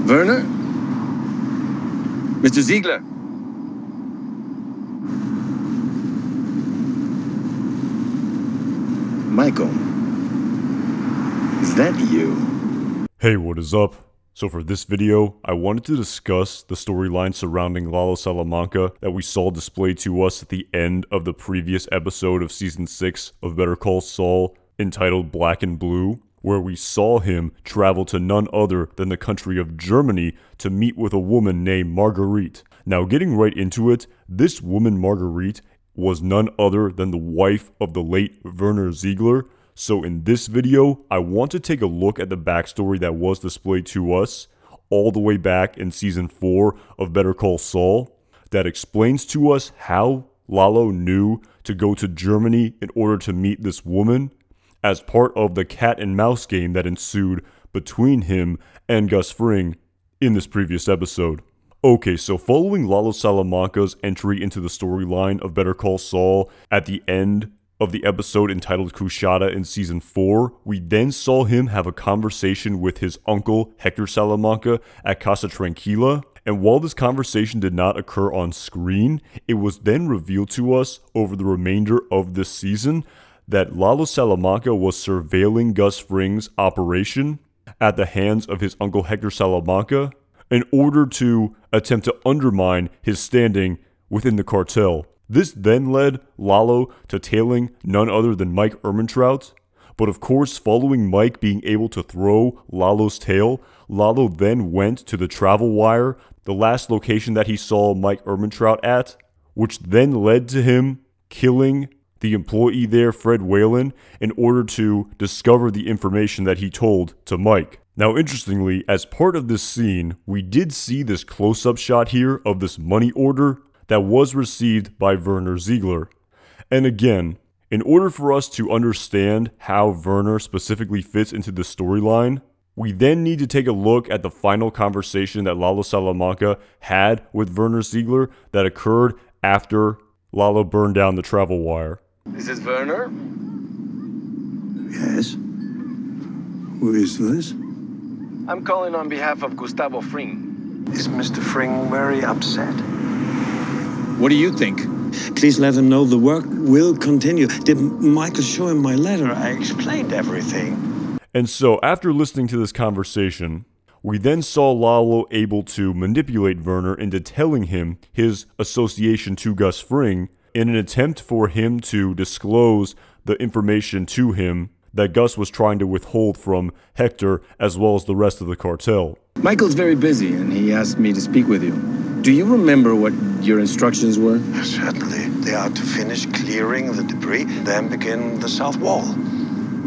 Werner? Mr. Ziegler? Michael, is that you? Hey, what is up? So for this video, I wanted to discuss the storyline surrounding Lalo Salamanca that we saw displayed to us at the end of the previous episode of Season 6 of Better Call Saul, entitled Black and Blue, where we saw him travel to none other than the country of Germany to meet with a woman named Marguerite. Now getting right into it, this woman Marguerite was none other than the wife of the late Werner Ziegler. So in this video, I want to take a look at the backstory that was displayed to us all the way back in Season 4 of Better Call Saul that explains to us how Lalo knew to go to Germany in order to meet this woman as part of the cat and mouse game that ensued between him and Gus Fring in this previous episode. Okay, so following Lalo Salamanca's entry into the storyline of Better Call Saul at the end of the episode entitled Cushada in Season 4, we then saw him have a conversation with his uncle Hector Salamanca at Casa Tranquila. And while this conversation did not occur on screen, it was then revealed to us over the remainder of this season that Lalo Salamanca was surveilling Gus Fring's operation at the hands of his uncle Hector Salamanca in order to attempt to undermine his standing within the cartel. This then led Lalo to tailing none other than Mike Ehrmantraut. But of course, following Mike being able to throw Lalo's tail, Lalo then went to the travel wire, the last location that he saw Mike Ehrmantraut at, which then led to him killing the employee there, Fred Whalen, in order to discover the information that he told to Mike. Now, interestingly, as part of this scene, we did see this close-up shot here of this money order that was received by Werner Ziegler. And again, in order for us to understand how Werner specifically fits into the storyline, we then need to take a look at the final conversation that Lalo Salamanca had with Werner Ziegler that occurred after Lalo burned down the travel wire. Is this Werner? Yes. Who is this? I'm calling on behalf of Gustavo Fring. Is Mr. Fring very upset? What do you think? Please let him know the work will continue. Did Michael show him my letter? I explained everything. And so, after listening to this conversation, we then saw Lalo able to manipulate Werner into telling him his association to Gus Fring in an attempt for him to disclose the information to him that Gus was trying to withhold from Hector as well as the rest of the cartel. Michael's very busy and he asked me to speak with you. Do you remember what your instructions were? Certainly. They are to finish clearing the debris, then begin the south wall.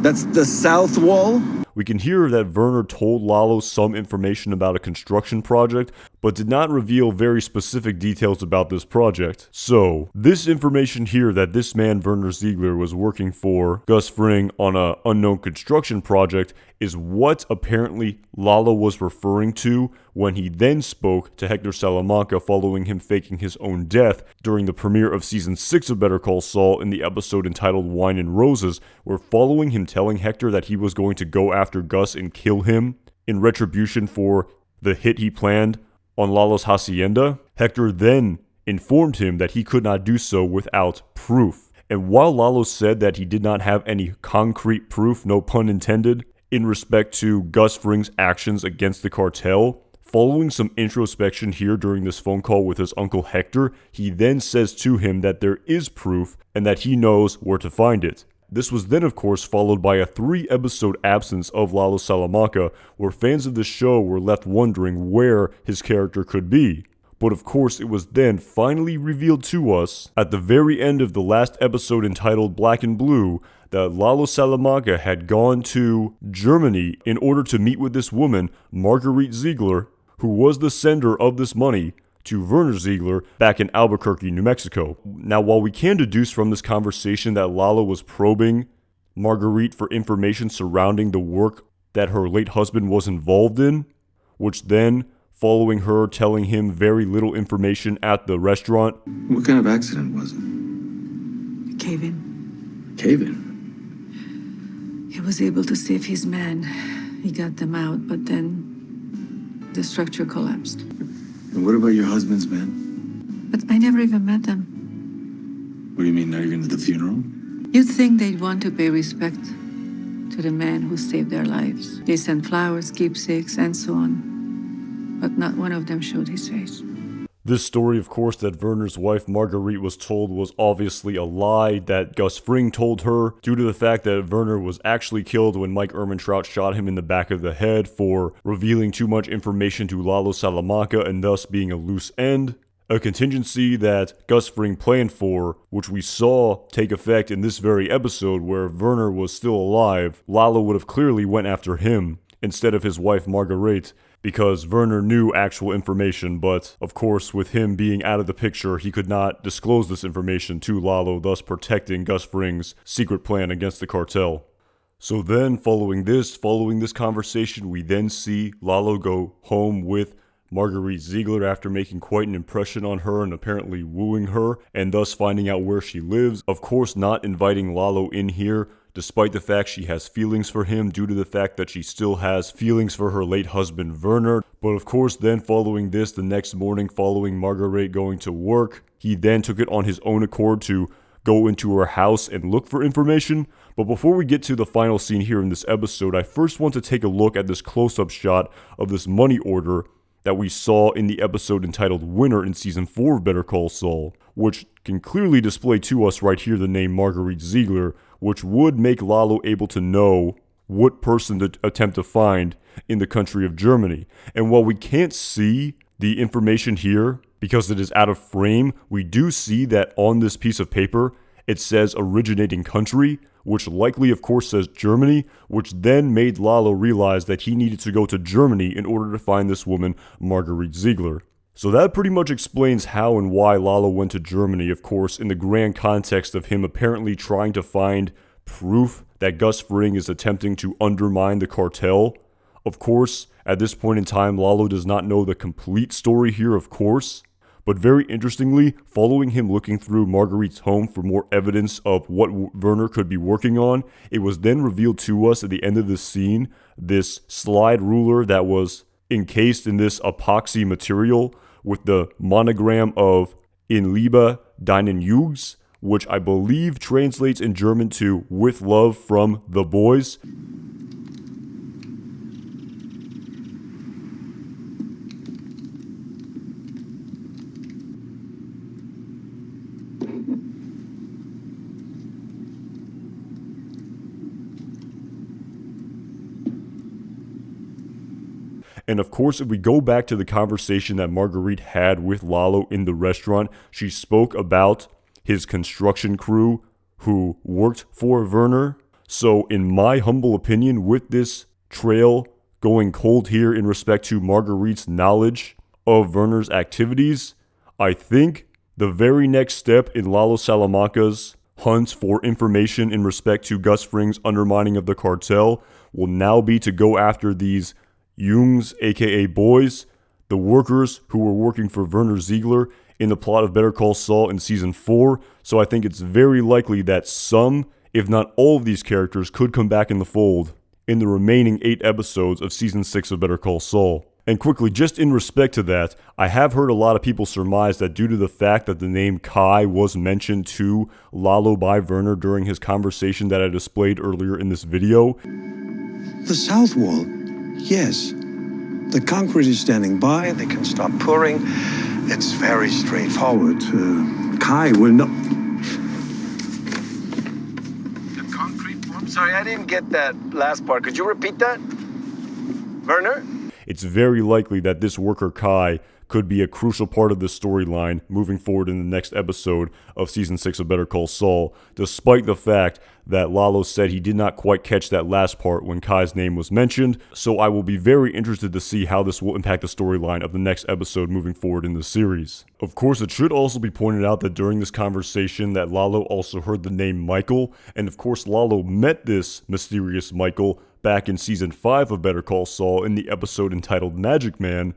That's the south wall? We can hear that Werner told Lalo some information about a construction project, but did not reveal very specific details about this project. So, this information here that this man Werner Ziegler was working for Gus Fring on an unknown construction project is what apparently Lalo was referring to when he then spoke to Hector Salamanca following him faking his own death during the premiere of Season 6 of Better Call Saul in the episode entitled Wine and Roses, where following him telling Hector that he was going to go after Gus and kill him in retribution for the hit he planned on Lalo's hacienda, Hector then informed him that he could not do so without proof. And while Lalo said that he did not have any concrete proof, no pun intended, in respect to Gus Fring's actions against the cartel, following some introspection here during this phone call with his uncle Hector, he then says to him that there is proof and that he knows where to find it. This was then, of course, followed by a 3-episode absence of Lalo Salamanca, where fans of the show were left wondering where his character could be. But of course, it was then finally revealed to us at the very end of the last episode entitled Black and Blue that Lalo Salamanca had gone to Germany in order to meet with this woman, Marguerite Ziegler, who was the sender of this money to Werner Ziegler back in Albuquerque, New Mexico. Now, while we can deduce from this conversation that Lalo was probing Marguerite for information surrounding the work that her late husband was involved in, which then, following her telling him very little information at the restaurant. What kind of accident was it? Cave-in. Cave-in? He was able to save his men. He got them out, but then the structure collapsed. And what about your husband's men? But I never even met them. What do you mean, not even at the funeral? You'd think they'd want to pay respect to the men who saved their lives. They sent flowers, keepsakes, and so on. But not one of them showed his face. This story, of course, that Werner's wife Marguerite was told was obviously a lie that Gus Fring told her, due to the fact that Werner was actually killed when Mike Ehrmantraut shot him in the back of the head for revealing too much information to Lalo Salamanca and thus being a loose end. A contingency that Gus Fring planned for, which we saw take effect in this very episode where Werner was still alive. Lalo would have clearly went after him instead of his wife Marguerite, because Werner knew actual information, but of course with him being out of the picture, he could not disclose this information to Lalo, thus protecting Gus Fring's secret plan against the cartel. So then, following this conversation, we then see Lalo go home with Marguerite Ziegler after making quite an impression on her and apparently wooing her, and thus finding out where she lives. Of course, not inviting Lalo in here, despite the fact she has feelings for him due to the fact that she still has feelings for her late husband Werner. But of course, then following this, the next morning following Marguerite going to work, he then took it on his own accord to go into her house and look for information. But before we get to the final scene here in this episode, I first want to take a look at this close-up shot of this money order that we saw in the episode entitled Winner in Season 4 of Better Call Saul, which can clearly display to us right here the name Marguerite Ziegler, which would make Lalo able to know what person to attempt to find in the country of Germany. And while we can't see the information here because it is out of frame, we do see that on this piece of paper it says originating country, which likely of course says Germany, which then made Lalo realize that he needed to go to Germany in order to find this woman, Marguerite Ziegler. So that pretty much explains how and why Lalo went to Germany, of course, in the grand context of him apparently trying to find proof that Gus Fring is attempting to undermine the cartel. Of course, at this point in time, Lalo does not know the complete story here, of course. But very interestingly, following him looking through Marguerite's home for more evidence of what Werner could be working on, it was then revealed to us at the end of the scene, this slide ruler that was encased in this epoxy material with the monogram of In Liebe deinen Jungs, which I believe translates in German to with love from the boys. And of course, if we go back to the conversation that Marguerite had with Lalo in the restaurant, she spoke about his construction crew who worked for Werner. So in my humble opinion, with this trail going cold here in respect to Marguerite's knowledge of Werner's activities, I think the very next step in Lalo Salamanca's hunt for information in respect to Gus Fring's undermining of the cartel will now be to go after these Jungs, aka boys, the workers who were working for Werner Ziegler in the plot of Better Call Saul in Season 4. So I think it's very likely that some, if not all of these characters could come back in the fold in the remaining 8 episodes of Season 6 of Better Call Saul. And quickly, just in respect to that, I have heard a lot of people surmise that due to the fact that the name Kai was mentioned to Lalo by Werner during his conversation that I displayed earlier in this video. The south wall, yes. The concrete is standing by, they can stop pouring. It's very straightforward. Kai will not... The concrete... I'm sorry, I didn't get that last part. Could you repeat that? Werner? It's very likely that this worker Kai could be a crucial part of the storyline moving forward in the next episode of Season 6 of Better Call Saul, despite the fact that Lalo said he did not quite catch that last part when Kai's name was mentioned. So I will be very interested to see how this will impact the storyline of the next episode moving forward in the series. Of course, it should also be pointed out that during this conversation that Lalo also heard the name Michael, and of course Lalo met this mysterious Michael back in Season 5 of Better Call Saul in the episode entitled Magic Man.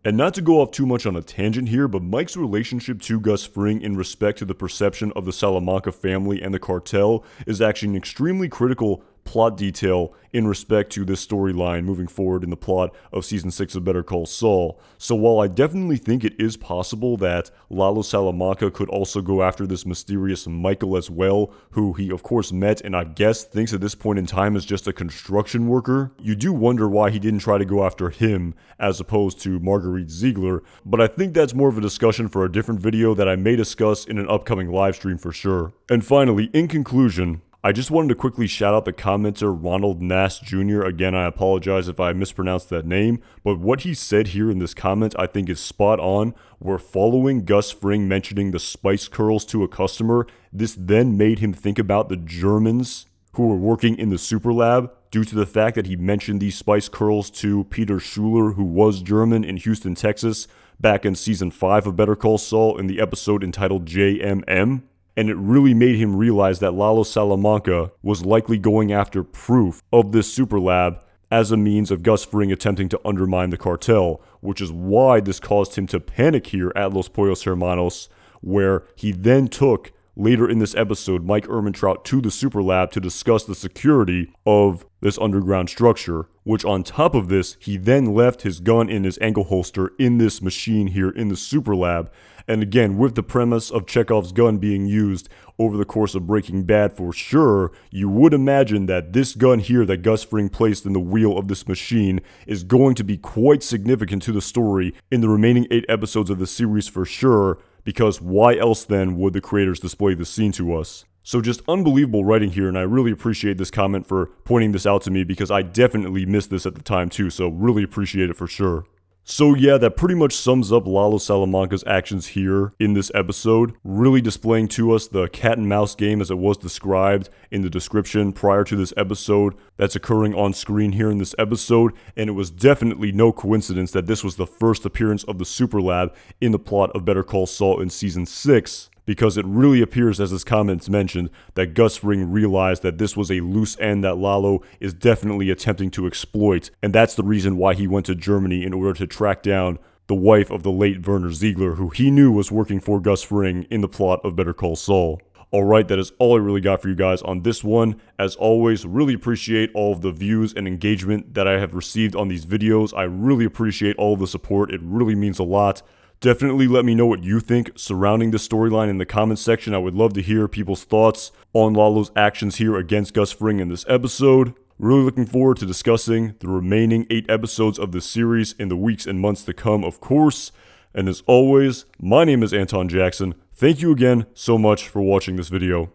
And not to go off too much on a tangent here, but Mike's relationship to Gus Fring in respect to the perception of the Salamanca family and the cartel is actually an extremely critical plot detail in respect to this storyline moving forward in the plot of Season 6 of Better Call Saul. So while I definitely think it is possible that Lalo Salamanca could also go after this mysterious Michael as well, who he of course met and I guess thinks at this point in time is just a construction worker, you do wonder why he didn't try to go after him as opposed to Marguerite Ziegler, but I think that's more of a discussion for a different video that I may discuss in an upcoming live stream for sure. And finally, in conclusion, I just wanted to quickly shout out the commenter Ronald Nass Jr. Again, I apologize if I mispronounced that name, but what he said here in this comment I think is spot on. Where following Gus Fring mentioning the spice curls to a customer, this then made him think about the Germans who were working in the super lab due to the fact that he mentioned these spice curls to Peter Schuler, who was German in Houston, Texas, back in Season 5 of Better Call Saul in the episode entitled JMM. And it really made him realize that Lalo Salamanca was likely going after proof of this super lab as a means of Gus Fring attempting to undermine the cartel, which is why this caused him to panic here at Los Pollos Hermanos, where he then took, later in this episode, Mike Ehrmantraut to the super lab to discuss the security of this underground structure, which on top of this, he then left his gun in his ankle holster in this machine here in the super lab. And again, with the premise of Chekhov's gun being used over the course of Breaking Bad for sure, you would imagine that this gun here that Gus Fring placed in the wheel of this machine is going to be quite significant to the story in the remaining 8 episodes of the series for sure, because why else then would the creators display this scene to us? So just unbelievable writing here, and I really appreciate this comment for pointing this out to me because I definitely missed this at the time too, so really appreciate it for sure. So yeah, that pretty much sums up Lalo Salamanca's actions here in this episode, really displaying to us the cat and mouse game as it was described in the description prior to this episode that's occurring on screen here in this episode, and it was definitely no coincidence that this was the first appearance of the Super Lab in the plot of Better Call Saul in Season 6. Because it really appears, as his comments mentioned, that Gus Fring realized that this was a loose end that Lalo is definitely attempting to exploit, and that's the reason why he went to Germany in order to track down the wife of the late Werner Ziegler, who he knew was working for Gus Fring in the plot of Better Call Saul. Alright, that is all I really got for you guys on this one. As always, really appreciate all of the views and engagement that I have received on these videos. I really appreciate all of the support. It really means a lot. Definitely let me know what you think surrounding this storyline in the comments section. I would love to hear people's thoughts on Lalo's actions here against Gus Fring in this episode. Really looking forward to discussing the remaining 8 episodes of this series in the weeks and months to come, of course. And as always, my name is Anton Jackson. Thank you again so much for watching this video.